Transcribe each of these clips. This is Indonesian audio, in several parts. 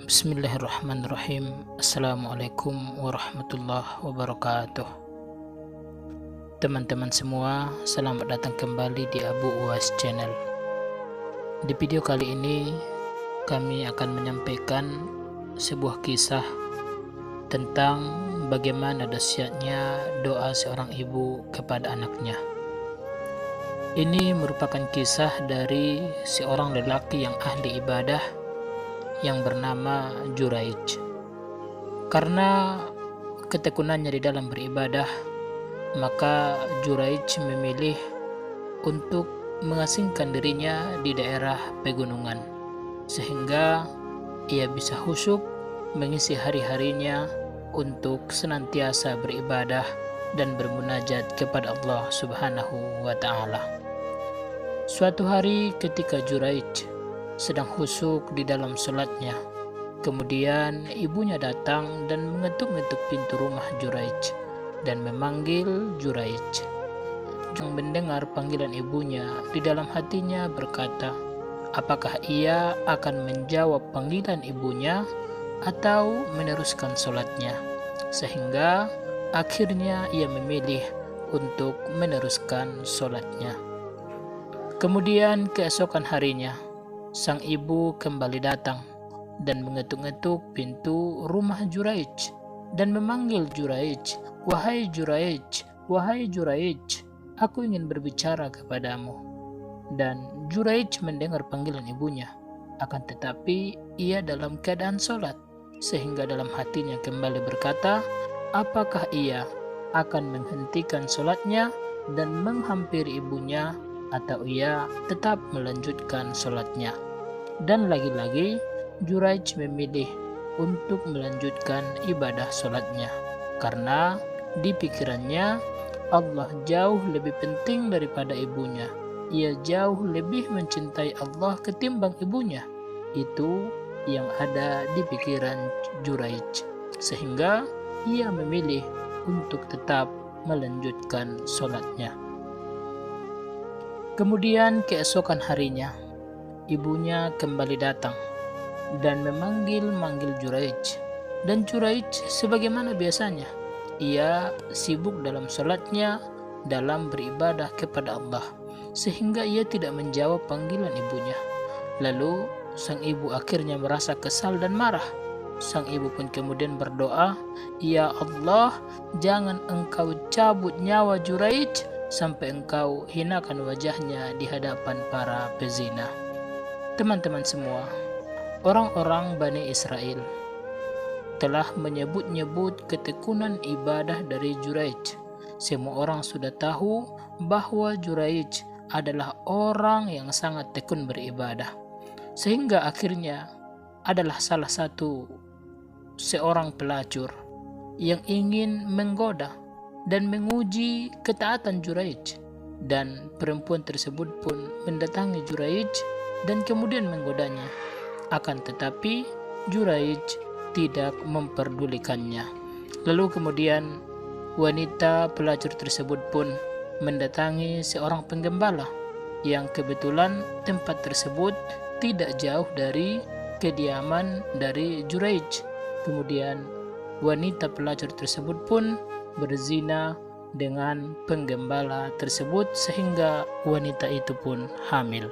Bismillahirrahmanirrahim. Assalamualaikum warahmatullahi wabarakatuh. Teman-teman semua, selamat datang kembali di Abu Uwais Channel. Di video kali ini kami akan menyampaikan sebuah kisah tentang bagaimana dahsyatnya doa seorang ibu kepada anaknya. Ini merupakan kisah dari seorang lelaki yang ahli ibadah yang bernama Juraij. Karena ketekunannya di dalam beribadah, maka Juraij memilih untuk mengasingkan dirinya di daerah pegunungan, sehingga ia bisa khusyuk mengisi hari-harinya untuk senantiasa beribadah dan bermunajat kepada Allah Subhanahu wa Ta'ala. Suatu hari ketika Juraij sedang khusyuk di dalam sholatnya, kemudian ibunya datang dan mengetuk-ngetuk pintu rumah Juraij dan memanggil Juraij. Yang mendengar panggilan ibunya, di dalam hatinya berkata, apakah ia akan menjawab panggilan ibunya atau meneruskan sholatnya? Sehingga akhirnya ia memilih untuk meneruskan sholatnya. Kemudian keesokan harinya, sang ibu kembali datang dan mengetuk-ngetuk pintu rumah Juraij dan memanggil Juraij, "Wahai Juraij, wahai Juraij, aku ingin berbicara kepadamu." Dan Juraij mendengar panggilan ibunya, akan tetapi ia dalam keadaan sholat, sehingga dalam hatinya kembali berkata, apakah ia akan menghentikan sholatnya dan menghampiri ibunya, atau ia tetap melanjutkan sholatnya. Dan lagi-lagi Juraij memilih untuk melanjutkan ibadah sholatnya, karena di pikirannya Allah jauh lebih penting daripada ibunya. Ia jauh lebih mencintai Allah ketimbang ibunya. Itu yang ada di pikiran Juraij, sehingga ia memilih untuk tetap melanjutkan sholatnya. Kemudian keesokan harinya, ibunya kembali datang dan memanggil Juraij. Dan Juraij sebagaimana biasanya, ia sibuk dalam sholatnya, dalam beribadah kepada Allah, sehingga ia tidak menjawab panggilan ibunya. Lalu sang ibu akhirnya merasa kesal dan marah. Sang ibu pun kemudian berdoa, "Ya Allah, jangan engkau cabut nyawa Juraij sampai engkau hinakan wajahnya di hadapan para pezina." Teman-teman semua, orang-orang Bani Israel telah menyebut-nyebut ketekunan ibadah dari Juraij. Semua orang sudah tahu bahwa Juraij adalah orang yang sangat tekun beribadah, sehingga akhirnya adalah salah satu seorang pelacur yang ingin menggoda dan menguji ketaatan Juraij. Dan perempuan tersebut pun mendatangi Juraij dan kemudian menggodanya. Akan tetapi Juraij tidak memperdulikannya. Lalu kemudian wanita pelacur tersebut pun mendatangi seorang penggembala yang kebetulan tempat tersebut tidak jauh dari kediaman dari Juraij. Kemudian wanita pelacur tersebut pun berzina dengan penggembala tersebut, sehingga wanita itu pun hamil.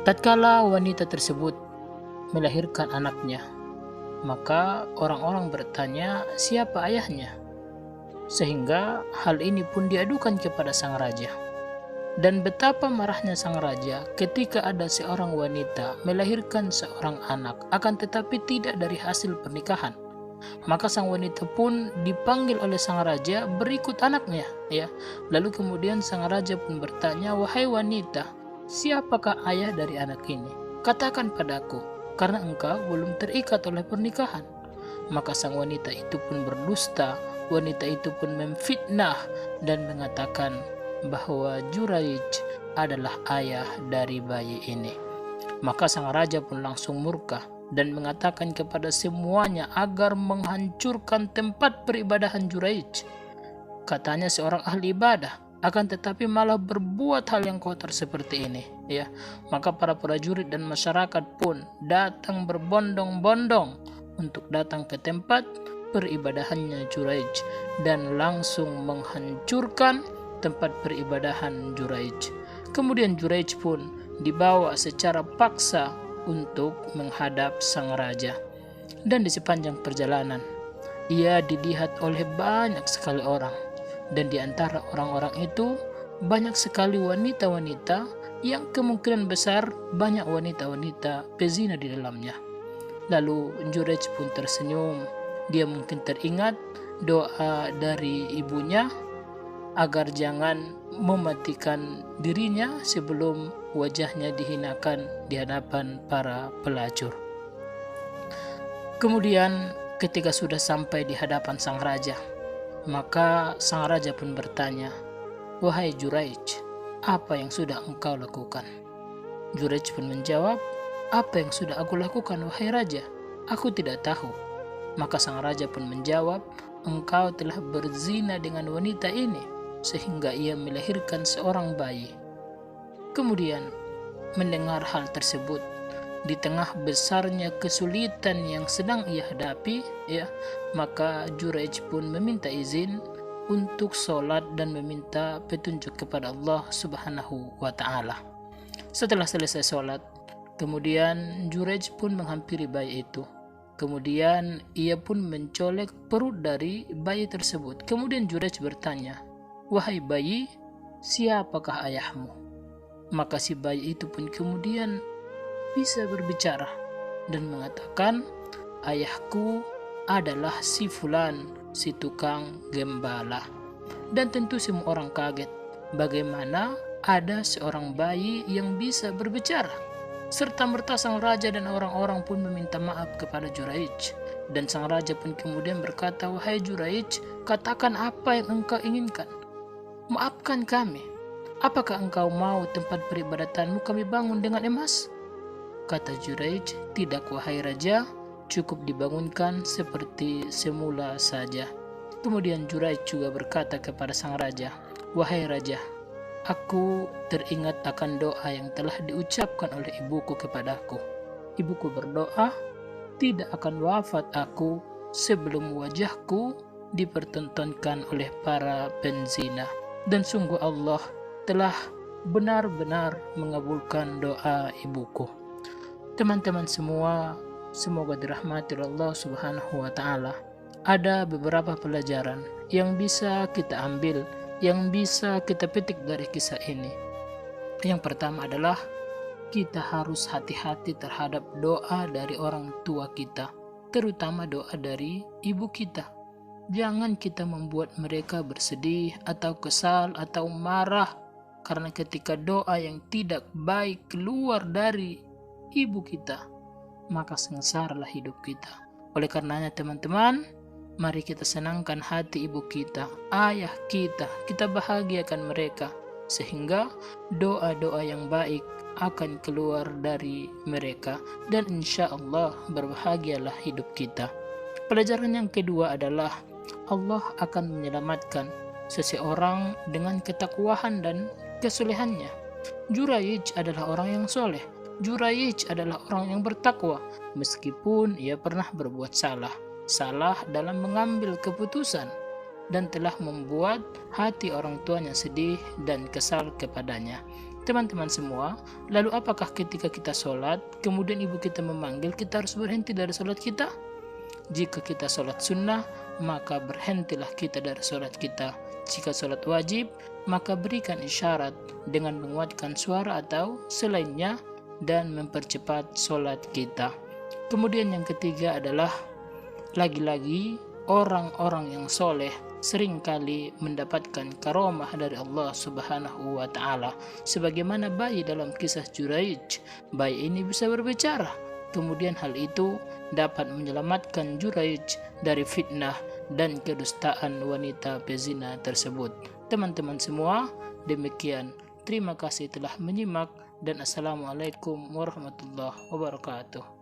Tatkala wanita tersebut melahirkan anaknya, maka orang-orang bertanya siapa ayahnya, sehingga hal ini pun diadukan kepada sang raja. Dan betapa marahnya sang raja ketika ada seorang wanita melahirkan seorang anak, akan tetapi tidak dari hasil pernikahan. Maka sang wanita pun dipanggil oleh sang raja berikut anaknya, ya. Lalu kemudian sang raja pun bertanya, "Wahai wanita, siapakah ayah dari anak ini? Katakan padaku, karena engkau belum terikat oleh pernikahan." Maka sang wanita itu pun berdusta. Wanita itu pun memfitnah dan mengatakan bahwa Juraij adalah ayah dari bayi ini. Maka sang raja pun langsung murka dan mengatakan kepada semuanya agar menghancurkan tempat peribadahan Juraij. Katanya seorang ahli ibadah, akan tetapi malah berbuat hal yang kotor seperti ini, ya. Maka para prajurit dan masyarakat pun datang berbondong-bondong untuk datang ke tempat peribadahannya Juraij dan langsung menghancurkan tempat peribadahan Juraij. Kemudian Juraij pun dibawa secara paksa untuk menghadap sang raja. Dan di sepanjang perjalanan ia dilihat oleh banyak sekali orang, dan di antara orang-orang itu banyak sekali wanita-wanita yang kemungkinan besar banyak wanita-wanita pezina di dalamnya. Lalu Juraij pun tersenyum. Dia mungkin teringat doa dari ibunya agar jangan mematikan dirinya sebelum wajahnya dihinakan di hadapan para pelacur. Kemudian ketika sudah sampai di hadapan sang raja, maka sang raja pun bertanya, "Wahai Juraij, apa yang sudah engkau lakukan?" Juraij pun menjawab, "Apa yang sudah aku lakukan, wahai raja? Aku tidak tahu." Maka sang raja pun menjawab, "Engkau telah berzina dengan wanita ini sehingga ia melahirkan seorang bayi." Kemudian mendengar hal tersebut, di tengah besarnya kesulitan yang sedang ia hadapi, ya, maka Juraij pun meminta izin untuk sholat dan meminta petunjuk kepada Allah Subhanahu wa Ta'ala. Setelah selesai sholat, kemudian Juraij pun menghampiri bayi itu. Kemudian ia pun mencolek perut dari bayi tersebut. Kemudian Juraij bertanya, "Wahai bayi, siapakah ayahmu?" Maka si bayi itu pun kemudian bisa berbicara dan mengatakan, "Ayahku adalah si fulan, si tukang gembala." Dan tentu semua orang kaget bagaimana ada seorang bayi yang bisa berbicara. Serta merta sang raja dan orang-orang pun meminta maaf kepada Juraij. Dan sang raja pun kemudian berkata, "Wahai Juraij, katakan apa yang engkau inginkan. Maafkan kami. Apakah engkau mau tempat peribadatanmu kami bangun dengan emas?" Kata Juraij, "Tidak wahai raja, cukup dibangunkan seperti semula saja." Kemudian Juraij juga berkata kepada sang raja, "Wahai raja, aku teringat akan doa yang telah diucapkan oleh ibuku kepadaku. Ibuku berdoa, tidak akan wafat aku sebelum wajahku dipertontonkan oleh para penzina. Dan sungguh Allah telah benar-benar mengabulkan doa ibuku." Teman-teman semua, semoga dirahmati Allah Subhanahu wa Ta'ala. Ada beberapa pelajaran yang bisa kita ambil, yang bisa kita petik dari kisah ini. Yang pertama adalah kita harus hati-hati terhadap doa dari orang tua kita, terutama doa dari ibu kita. Jangan kita membuat mereka bersedih atau kesal atau marah, karena ketika doa yang tidak baik keluar dari ibu kita, maka sengsaralah hidup kita. Oleh karenanya teman-teman, mari kita senangkan hati ibu kita, ayah kita, kita bahagiakan mereka, sehingga doa-doa yang baik akan keluar dari mereka, dan insya Allah berbahagialah hidup kita. Pelajaran yang kedua adalah Allah akan menyelamatkan seseorang dengan ketakwaan dan kesolehannya. Juraij adalah orang yang soleh. Juraij adalah orang yang bertakwa, meskipun ia pernah berbuat salah dalam mengambil keputusan dan telah membuat hati orang tuanya sedih dan kesal kepadanya. Teman-teman semua, lalu apakah ketika kita sholat, kemudian ibu kita memanggil, kita harus berhenti dari sholat kita? Jika kita sholat sunnah, maka berhentilah kita dari sholat kita. Jika sholat wajib, maka berikan isyarat dengan menguatkan suara atau selainnya dan mempercepat sholat kita. Kemudian yang ketiga adalah lagi-lagi orang-orang yang soleh seringkali mendapatkan karomah dari Allah Subhanahu wa Ta'ala. Sebagaimana bayi dalam kisah Juraij, bayi ini bisa berbicara. Kemudian hal itu dapat menyelamatkan Juraij dari fitnah dan kedustaan wanita pezina tersebut. Teman-teman semua, demikian. Terima kasih telah menyimak, dan assalamualaikum warahmatullahi wabarakatuh.